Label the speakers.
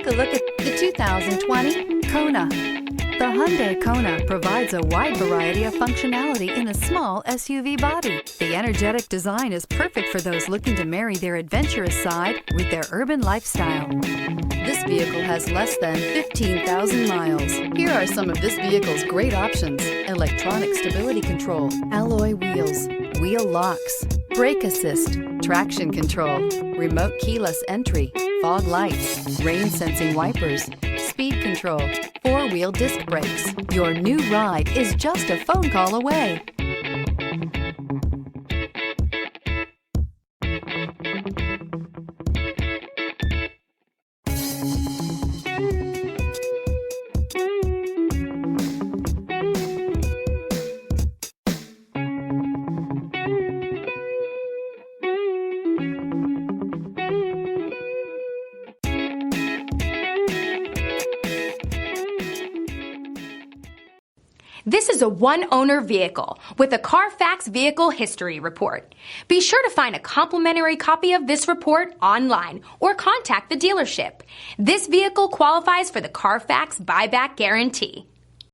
Speaker 1: Take a look at the 2020 Kona. The Hyundai Kona provides a wide variety of functionality in a small SUV body. The energetic design is perfect for those looking to marry their adventurous side with their urban lifestyle. This vehicle has less than 15,000 miles. Here are some of this vehicle's great options: electronic stability control, alloy wheels, wheel locks, brake assist, traction control, remote keyless entry, fog lights, rain sensing wipers, speed control, four-wheel disc brakes. Your new ride is just a phone call away.
Speaker 2: This is a one-owner vehicle with a Carfax Vehicle History Report. Be sure to find a complimentary copy of this report online or contact the dealership. This vehicle qualifies for the Carfax Buyback Guarantee.